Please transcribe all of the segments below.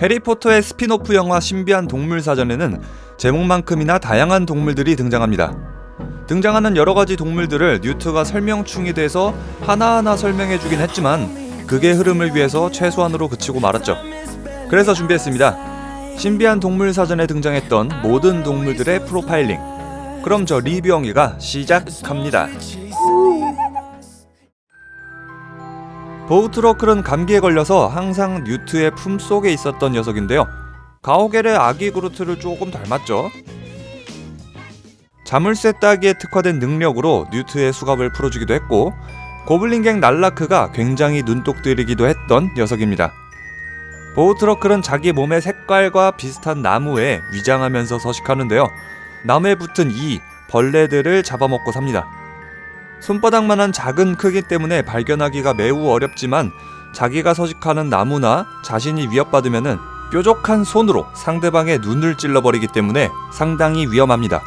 해리포터의 스핀오프 영화 신비한 동물 사전에는 제목만큼이나 다양한 동물들이 등장합니다. 등장하는 여러가지 동물들을 뉴트가 설명충이 돼서 하나하나 설명해주긴 했지만 극의 흐름을 위해서 최소한으로 그치고 말았죠. 그래서 준비했습니다. 신비한 동물 사전에 등장했던 모든 동물들의 프로파일링. 그럼 저 리뷰영이가 시작합니다. 보우트러클은 감기에 걸려서 항상 뉴트의 품속에 있었던 녀석인데요. 가오갤의 아기 그루트를 조금 닮았죠. 자물쇠 따기에 특화된 능력으로 뉴트의 수갑을 풀어주기도 했고, 고블린갱 날라크가 굉장히 눈독들이기도 했던 녀석입니다. 보우트러클은 자기 몸의 색깔과 비슷한 나무에 위장하면서 서식하는데요. 나무에 붙은 이 벌레들을 잡아먹고 삽니다. 손바닥만한 작은 크기 때문에 발견하기가 매우 어렵지만 자기가 서식하는 나무나 자신이 위협받으면 뾰족한 손으로 상대방의 눈을 찔러버리기 때문에 상당히 위험합니다.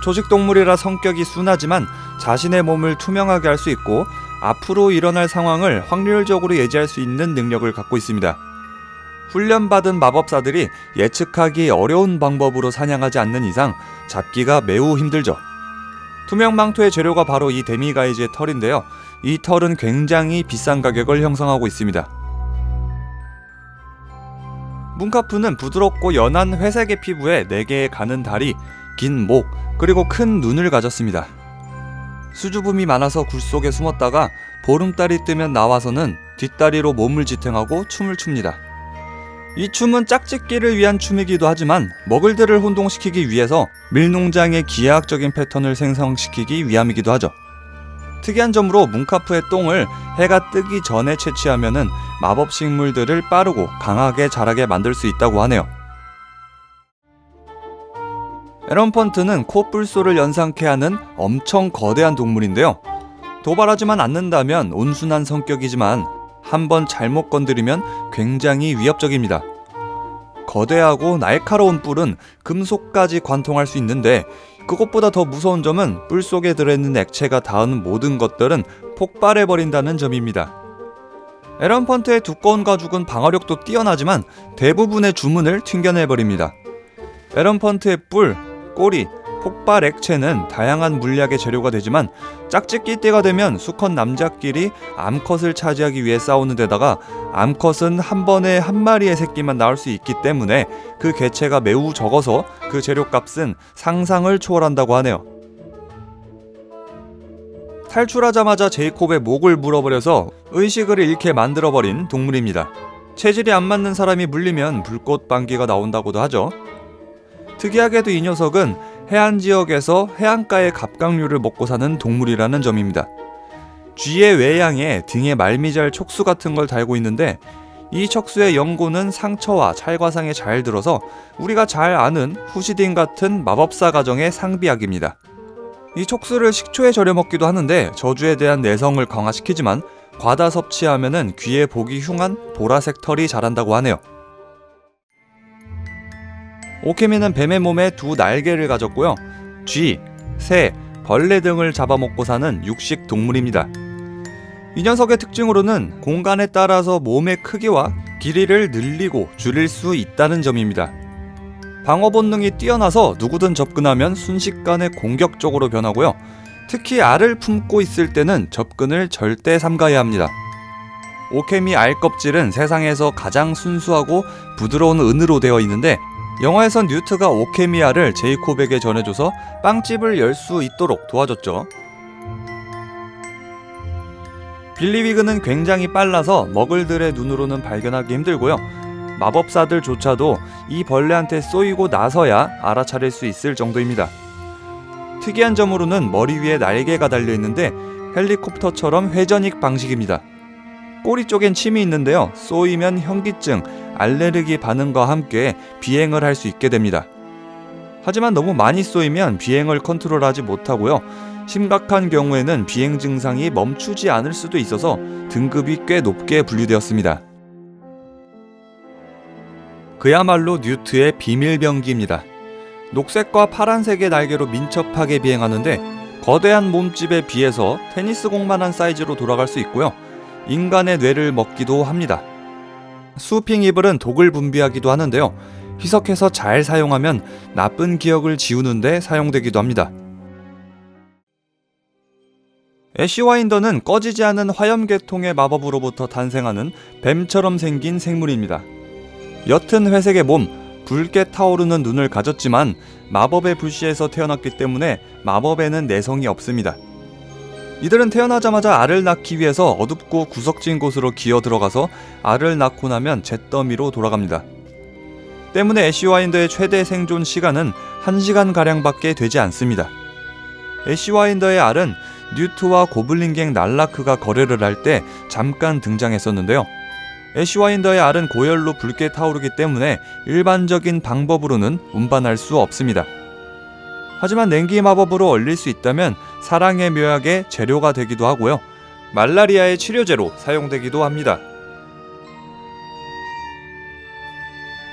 초식동물이라 성격이 순하지만 자신의 몸을 투명하게 할 수 있고 앞으로 일어날 상황을 확률적으로 예지할 수 있는 능력을 갖고 있습니다. 훈련받은 마법사들이 예측하기 어려운 방법으로 사냥하지 않는 이상 잡기가 매우 힘들죠. 투명 망토의 재료가 바로 이 데미가이즈의 털인데요. 이 털은 굉장히 비싼 가격을 형성하고 있습니다. 문카프는 부드럽고 연한 회색의 피부에 4개의 가는 다리, 긴 목, 그리고 큰 눈을 가졌습니다. 수줍음이 많아서 굴 속에 숨었다가 보름달이 뜨면 나와서는 뒷다리로 몸을 지탱하고 춤을 춥니다. 이 춤은 짝짓기를 위한 춤이기도 하지만 먹을들을 혼동시키기 위해서 밀농장의 기하학적인 패턴을 생성시키기 위함이기도 하죠. 특이한 점으로 문카프의 똥을 해가 뜨기 전에 채취하면은 마법 식물들을 빠르고 강하게 자라게 만들 수 있다고 하네요. 에런펀트는 코뿔소를 연상케 하는 엄청 거대한 동물인데요. 도발하지만 않는다면 온순한 성격이지만 한번 잘못 건드리면 굉장히 위협적입니다. 거대하고 날카로운 뿔은 금속까지 관통할 수 있는데 그것보다 더 무서운 점은 뿔 속에 들어있는 액체가 닿은 모든 것들은 폭발해버린다는 점입니다. 에런펀트의 두꺼운 가죽은 방어력도 뛰어나지만 대부분의 주문을 튕겨내버립니다. 에런펀트의 뿔, 꼬리, 폭발 액체는 다양한 물약의 재료가 되지만 짝짓기 때가 되면 수컷 남자끼리 암컷을 차지하기 위해 싸우는 데다가 암컷은 한 번에 한 마리의 새끼만 낳을 수 있기 때문에 그 개체가 매우 적어서 그 재료값은 상상을 초월한다고 하네요. 탈출하자마자 제이콥의 목을 물어버려서 의식을 잃게 만들어버린 동물입니다. 체질이 안 맞는 사람이 물리면 불꽃 방귀가 나온다고도 하죠. 특이하게도 이 녀석은 해안 지역에서 해안가의 갑각류를 먹고 사는 동물이라는 점입니다. 쥐의 외양에 등에 말미잘 촉수 같은 걸 달고 있는데 이 척수의 연고는 상처와 찰과상에 잘 들어서 우리가 잘 아는 후시딘 같은 마법사 가정의 상비약입니다. 이 촉수를 식초에 절여 먹기도 하는데 저주에 대한 내성을 강화시키지만 과다 섭취하면은 귀에 보기 흉한 보라색 털이 자란다고 하네요. 오케미는 뱀의 몸에 2 날개를 가졌고요. 쥐, 새, 벌레 등을 잡아먹고 사는 육식 동물입니다. 이 녀석의 특징으로는 공간에 따라서 몸의 크기와 길이를 늘리고 줄일 수 있다는 점입니다. 방어 본능이 뛰어나서 누구든 접근하면 순식간에 공격적으로 변하고요. 특히 알을 품고 있을 때는 접근을 절대 삼가해야 합니다. 오케미 알 껍질은 세상에서 가장 순수하고 부드러운 은으로 되어 있는데 영화에선 뉴트가 오케미알을 제이콥에게 전해줘서 빵집을 열 수 있도록 도와줬죠. 빌리위그는 굉장히 빨라서 머글들의 눈으로는 발견하기 힘들고요. 마법사들조차도 이 벌레한테 쏘이고 나서야 알아차릴 수 있을 정도입니다. 특이한 점으로는 머리 위에 날개가 달려있는데 헬리콥터처럼 회전익 방식입니다. 꼬리 쪽엔 침이 있는데요. 쏘이면 현기증, 알레르기 반응과 함께 비행을 할 수 있게 됩니다. 하지만 너무 많이 쏘이면 비행을 컨트롤하지 못하고요. 심각한 경우에는 비행 증상이 멈추지 않을 수도 있어서 등급이 꽤 높게 분류되었습니다. 그야말로 뉴트의 비밀병기입니다. 녹색과 파란색의 날개로 민첩하게 비행하는데 거대한 몸집에 비해서 테니스공만한 사이즈로 돌아갈 수 있고요. 인간의 뇌를 먹기도 합니다. 수핑 이블은 독을 분비하기도 하는데요. 희석해서 잘 사용하면 나쁜 기억을 지우는데 사용되기도 합니다. 애쉬와인더는 꺼지지 않은 화염계통의 마법으로부터 탄생하는 뱀처럼 생긴 생물입니다. 옅은 회색의 몸, 붉게 타오르는 눈을 가졌지만 마법의 불씨에서 태어났기 때문에 마법에는 내성이 없습니다. 이들은 태어나자마자 알을 낳기 위해서 어둡고 구석진 곳으로 기어 들어가서 알을 낳고 나면 잿더미로 돌아갑니다. 때문에 애쉬와인더의 최대 생존 시간은 1시간가량밖에 되지 않습니다. 애쉬와인더의 알은 뉴트와 고블린갱 날라크가 거래를 할 때 잠깐 등장했었는데요. 애쉬와인더의 알은 고열로 붉게 타오르기 때문에 일반적인 방법으로는 운반할 수 없습니다. 하지만 냉기 마법으로 얼릴 수 있다면 사랑의 묘약의 재료가 되기도 하고요. 말라리아의 치료제로 사용되기도 합니다.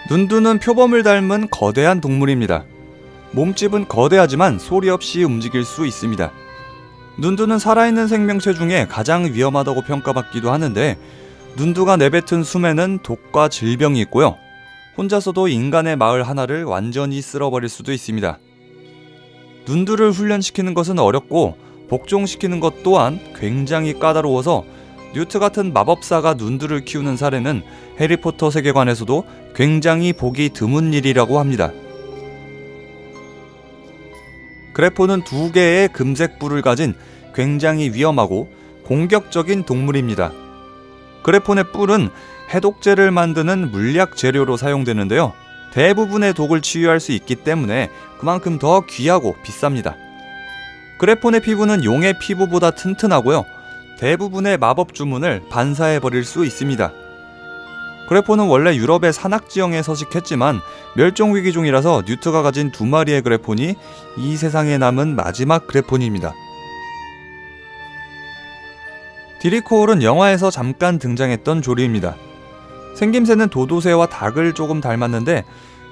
눈두는 표범을 닮은 거대한 동물입니다. 몸집은 거대하지만 소리 없이 움직일 수 있습니다. 눈두는 살아있는 생명체 중에 가장 위험하다고 평가받기도 하는데 눈두가 내뱉은 숨에는 독과 질병이 있고요. 혼자서도 인간의 마을 하나를 완전히 쓸어버릴 수도 있습니다. 눈두를 훈련시키는 것은 어렵고 복종시키는 것 또한 굉장히 까다로워서 뉴트 같은 마법사가 눈두를 키우는 사례는 해리포터 세계관에서도 굉장히 보기 드문 일이라고 합니다. 그래포는 2개의 금색 뿔을 가진 굉장히 위험하고 공격적인 동물입니다. 그래폰의 뿔은 해독제를 만드는 물약 재료로 사용되는데요. 대부분의 독을 치유할 수 있기 때문에 그만큼 더 귀하고 비쌉니다. 그래폰의 피부는 용의 피부보다 튼튼하고요. 대부분의 마법 주문을 반사해버릴 수 있습니다. 그래폰은 원래 유럽의 산악지형에 서식했지만 멸종위기 중이라서 뉴트가 가진 2마리의 그래폰이 이 세상에 남은 마지막 그래폰입니다. 디리코올은 영화에서 잠깐 등장했던 조류입니다. 생김새는 도도새와 닭을 조금 닮았는데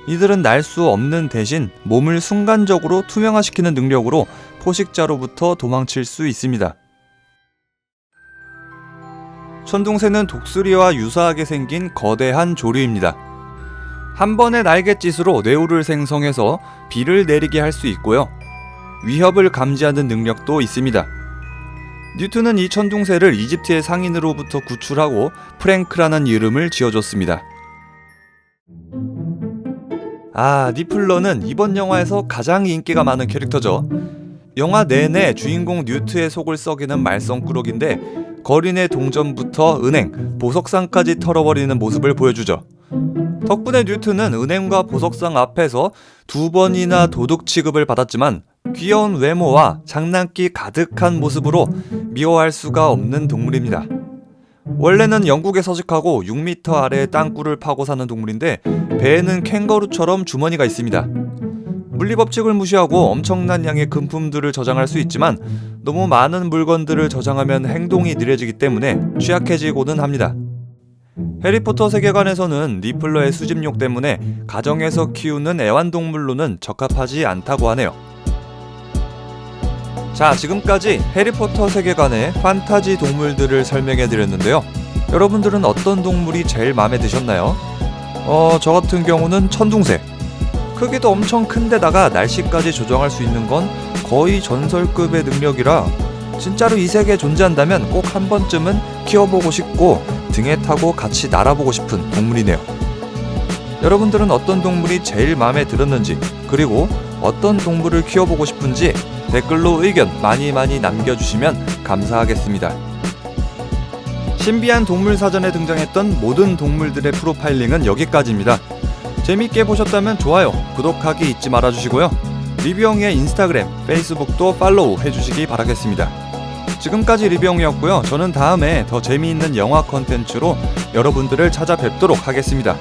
이들은 날 수 없는 대신 몸을 순간적으로 투명화시키는 능력으로 포식자로부터 도망칠 수 있습니다. 천둥새는 독수리와 유사하게 생긴 거대한 조류입니다. 한 번의 날갯짓으로 뇌우를 생성해서 비를 내리게 할 수 있고요. 위협을 감지하는 능력도 있습니다. 뉴트는 이 천둥새를 이집트의 상인으로부터 구출하고 프랭크라는 이름을 지어줬습니다. 니플러는 이번 영화에서 가장 인기가 많은 캐릭터죠. 영화 내내 주인공 뉴트의 속을 썩이는 말썽꾸러기인데 거리 내 동전부터 은행, 보석상까지 털어버리는 모습을 보여주죠. 덕분에 뉴트는 은행과 보석상 앞에서 2번이나 도둑 취급을 받았지만 귀여운 외모와 장난기 가득한 모습으로 미워할 수가 없는 동물입니다. 원래는 영국에 서식하고 6m 아래의 땅굴을 파고 사는 동물인데 배에는 캥거루처럼 주머니가 있습니다. 물리법칙을 무시하고 엄청난 양의 금품들을 저장할 수 있지만 너무 많은 물건들을 저장하면 행동이 느려지기 때문에 취약해지고는 합니다. 해리포터 세계관에서는 니플러의 수집욕 때문에 가정에서 키우는 애완동물로는 적합하지 않다고 하네요. 자, 지금까지 해리포터 세계관의 판타지 동물들을 설명해드렸는데요. 여러분들은 어떤 동물이 제일 마음에 드셨나요? 저 같은 경우는 천둥새. 크기도 엄청 큰데다가 날씨까지 조정할 수 있는 건 거의 전설급의 능력이라 진짜로 이 세계에 존재한다면 꼭 한 번쯤은 키워보고 싶고 등에 타고 같이 날아보고 싶은 동물이네요. 여러분들은 어떤 동물이 제일 마음에 들었는지, 그리고 어떤 동물을 키워보고 싶은지 댓글로 의견 많이 남겨주시면 감사하겠습니다. 신비한 동물 사전에 등장했던 모든 동물들의 프로파일링은 여기까지입니다. 재밌게 보셨다면 좋아요, 구독하기 잊지 말아주시고요. 리뷰형의 인스타그램, 페이스북도 팔로우 해주시기 바라겠습니다. 지금까지 리뷰형이었고요. 저는 다음에 더 재미있는 영화 컨텐츠로 여러분들을 찾아뵙도록 하겠습니다.